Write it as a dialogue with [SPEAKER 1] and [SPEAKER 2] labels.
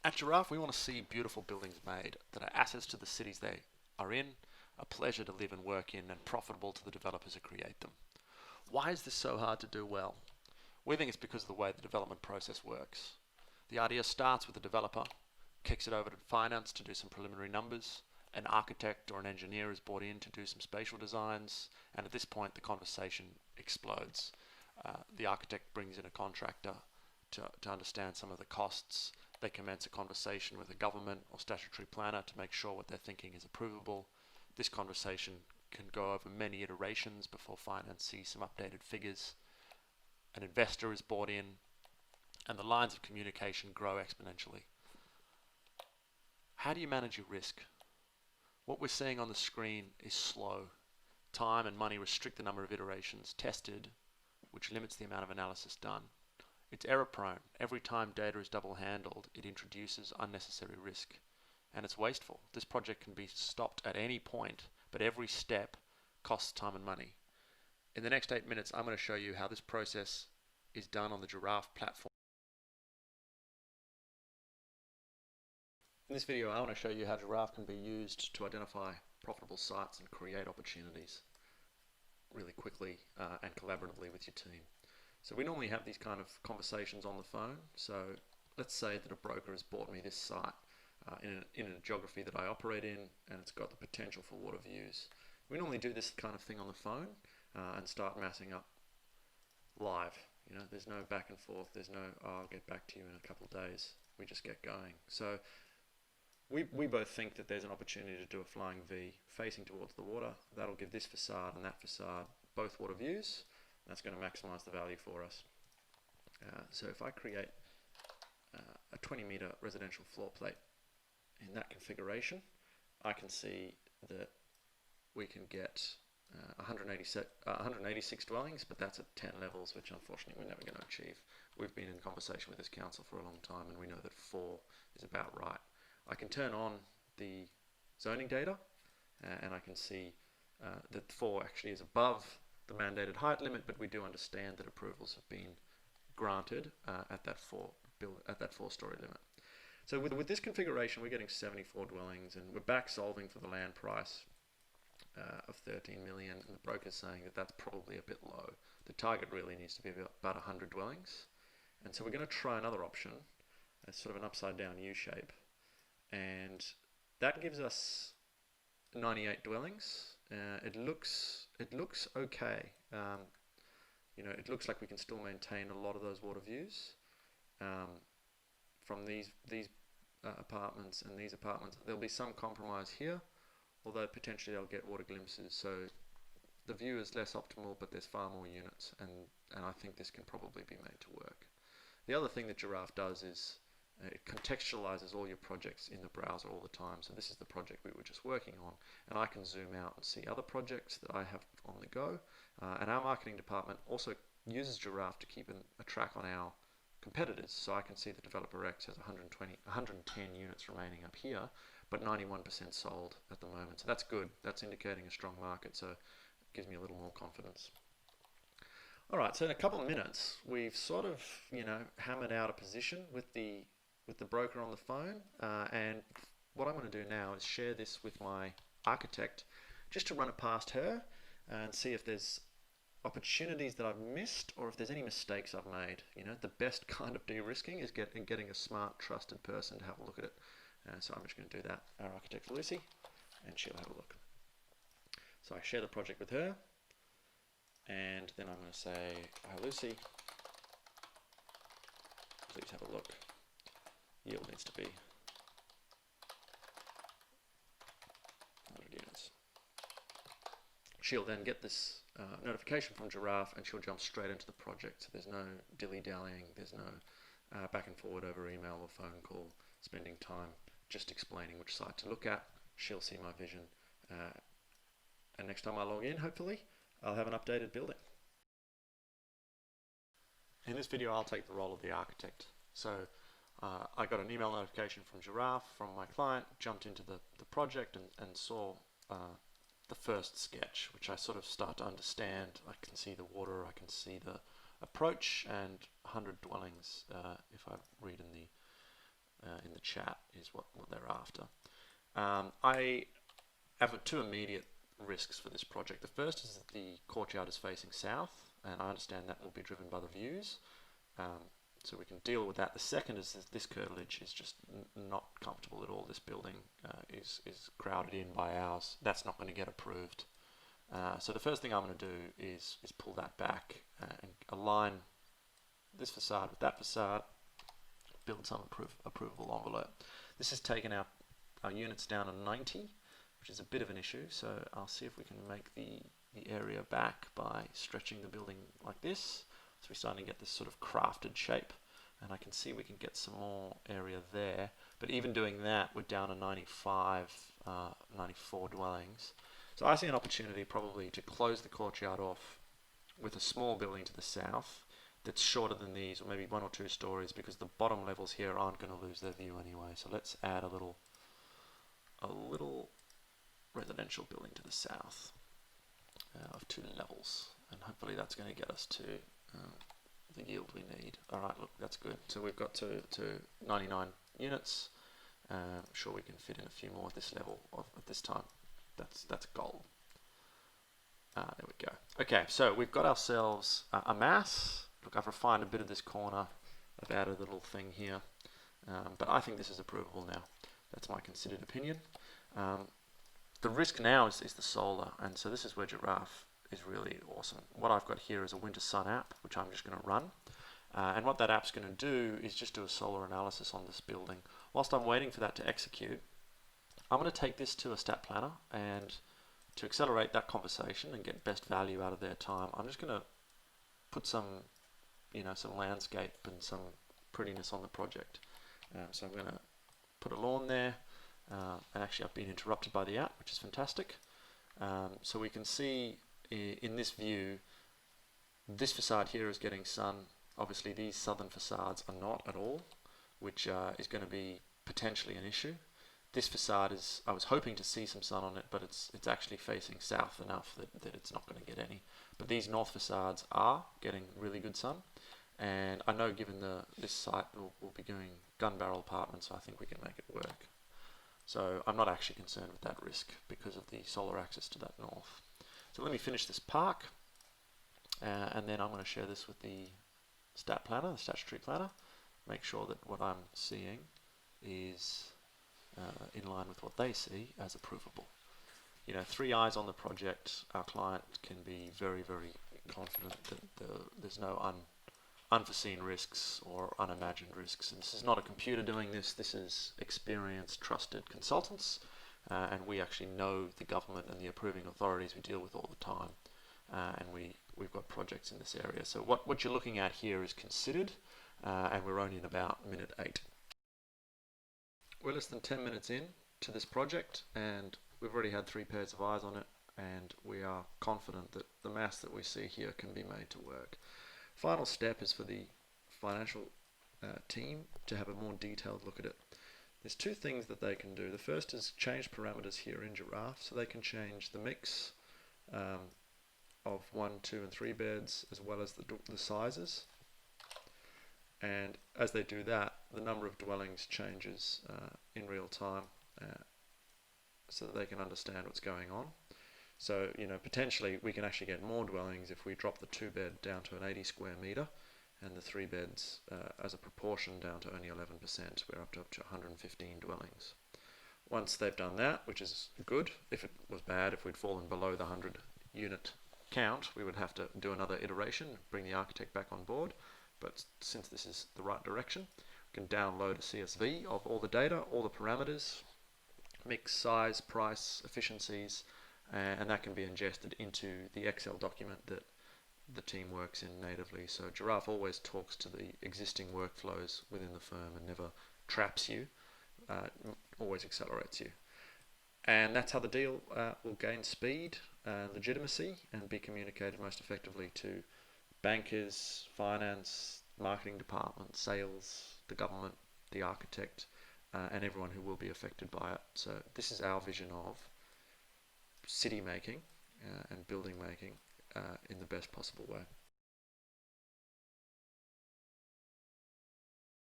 [SPEAKER 1] At Giraffe, we want to see beautiful buildings made that are assets to the cities they are in, a pleasure to live and work in, and profitable to the developers who create them. Why is this so hard to do well? We think it's because of the way the development process works. The idea starts with the developer, kicks it over to finance to do some preliminary numbers, an architect or an engineer is brought in to do some spatial designs, and at this point the conversation explodes. The architect brings in a contractor to understand some of the costs. They commence a conversation with a government or statutory planner to make sure what they're thinking is approvable. This conversation can go over many iterations before finance sees some updated figures. An investor is brought in, and the lines of communication grow exponentially. How do you manage your risk? What we're seeing on the screen is slow. Time and money restrict the number of iterations tested, which limits the amount of analysis done. It's error prone. Every time data is double handled, it introduces unnecessary risk. And it's wasteful. This project can be stopped at any point, but every step costs time and money. In the next 8 minutes, I'm going to show you how this process is done on the Giraffe platform. In this video, I want to show you how Giraffe can be used to identify profitable sites and create opportunities really quickly and collaboratively with your team. So we normally have these kind of conversations on the phone. So let's say that a broker has bought me this site in a geography that I operate in, and it's got the potential for water views. We normally do this kind of thing on the phone and start massing up live. You know, there's no back and forth. There's no, oh, I'll get back to you in a couple of days. We just get going. So we both think that there's an opportunity to do a flying V facing towards the water. That'll give this facade and that facade both water views. That's going to maximize the value for us. So if I create a 20-meter residential floor plate in that configuration, I can see that we can get 186 dwellings, but that's at 10 levels, which unfortunately we're never going to achieve. We've been in conversation with this council for a long time, and we know that 4 is about right. I can turn on the zoning data, and I can see that 4 actually is above the mandated height limit, but we do understand that approvals have been granted at that 4-story limit. So with this configuration, we're getting 74 dwellings, and we're back solving for the land price of 13 million, and the broker's saying that that's probably a bit low. The target really needs to be about 100 dwellings, and so we're going to try another option, sort of an upside down U shape, and that gives us 98 dwellings. It looks okay. You know, it looks like we can still maintain a lot of those water views from these apartments and these apartments. There'll be some compromise here, although potentially they'll get water glimpses. So the view is less optimal, but there's far more units, and I think this can probably be made to work. The other thing that Giraffe does is it contextualizes all your projects in the browser all the time. So this is the project we were just working on, and I can zoom out and see other projects that I have on the go. And our marketing department also uses Giraffe to keep a track on our competitors. So I can see that Developer X has 110 units remaining up here, but 91% sold at the moment. So that's good. That's indicating a strong market. So it gives me a little more confidence. All right. So in a couple of minutes, we've sort of, you know, hammered out a position with the broker on the phone, and what I'm going to do now is share this with my architect just to run it past her and see if there's opportunities that I've missed or if there's any mistakes I've made. You know, the best kind of de-risking is getting a smart, trusted person to have a look at it. So I'm just going to do that, our architect Lucy, and she'll have a look. So I share the project with her, and then I'm going to say, hi Lucy, please have a look. Yield needs to be 100 units. She'll then get this notification from Giraffe, and she'll jump straight into the project. So there's no dilly-dallying, there's no back and forward over email or phone call, spending time just explaining which site to look at. She'll see my vision, and next time I log in, hopefully, I'll have an updated building. In this video, I'll take the role of the architect. So I got an email notification from Giraffe, from my client, jumped into the project and saw the first sketch, which I sort of start to understand. I can see the water, I can see the approach, and 100 dwellings if I read in in the chat is what they're after. I have two immediate risks for this project. The first is that the courtyard is facing south, and I understand that will be driven by the views, so we can deal with that. The second is that this curtilage is just not comfortable at all. This building is crowded in by ours. That's not going to get approved. So the first thing I'm going to do is pull that back and align this facade with that facade, build some approvable envelope. This has taken our units down to 90, which is a bit of an issue, so I'll see if we can make the area back by stretching the building like this. So we're starting to get this sort of crafted shape, and I can see we can get some more area there, but even doing that, we're down to 95, 94 dwellings. So I see an opportunity probably to close the courtyard off with a small building to the south that's shorter than these, or maybe 1 or 2 stories, because the bottom levels here aren't going to lose their view anyway. So let's add a little residential building to the south of 2 levels, and hopefully that's going to get us to the yield we need. Alright, look, that's good. So we've got to 99 units. I'm sure we can fit in a few more at this level at this time. That's gold. There we go. Okay, so we've got ourselves a mass. Look, I've refined a bit of this corner. I've added a little thing here, but I think this is approvable now. That's my considered opinion. The risk now is the solar, and so this is where Giraffe is really awesome. What I've got here is a winter sun app, which I'm just going to run, and what that app's going to do is just do a solar analysis on this building. Whilst I'm waiting for that to execute, I'm going to take this to a stat planner, and to accelerate that conversation and get best value out of their time, I'm just going to put some landscape and some prettiness on the project. So I'm going to put a lawn there, and actually I've been interrupted by the app, which is fantastic. So we can see in this view, this facade here is getting sun. Obviously these southern facades are not at all, which is going to be potentially an issue. This facade I was hoping to see some sun on it, but it's actually facing south enough that it's not going to get any. But these north facades are getting really good sun, and I know given this site will be doing gun barrel apartments, so I think we can make it work. So I'm not actually concerned with that risk because of the solar access to that north. So let me finish this park, and then I'm going to share this with the stat planner, the statutory planner, make sure that what I'm seeing is in line with what they see as approvable. 3 eyes on the project, our client can be very, very confident that there's no unforeseen risks or unimagined risks. And this is not a computer doing this. This is experienced, trusted consultants, and we actually know the government and the approving authorities we deal with all the time, and we've got projects in this area. So what you're looking at here is considered, and we're only in about minute 8. We're less than 10 minutes in to this project, and we've already had 3 pairs of eyes on it, and we are confident that the mass that we see here can be made to work. Final step is for the financial team to have a more detailed look at it. There's 2 things that they can do. The first is change parameters here in Giraffe, so they can change the mix of 1, 2 and 3 beds, as well as the sizes. And as they do that, the number of dwellings changes in real time, so that they can understand what's going on. So, potentially we can actually get more dwellings if we drop the 2-bed down to an 80 square metre, and the 3 beds as a proportion down to only 11%. We're up to 115 dwellings. Once they've done that, which is good, if it was bad, if we'd fallen below the 100 unit count, we would have to do another iteration, bring the architect back on board. But since this is the right direction, we can download a CSV of all the data, all the parameters, mix, size, price, efficiencies, and that can be ingested into the Excel document that the team works in natively. So Giraffe always talks to the existing workflows within the firm and never traps you, always accelerates you. And that's how the deal will gain speed and legitimacy and be communicated most effectively to bankers, finance, marketing department, sales, the government, the architect, and everyone who will be affected by it. So this is our vision of city making and building making in the best possible way.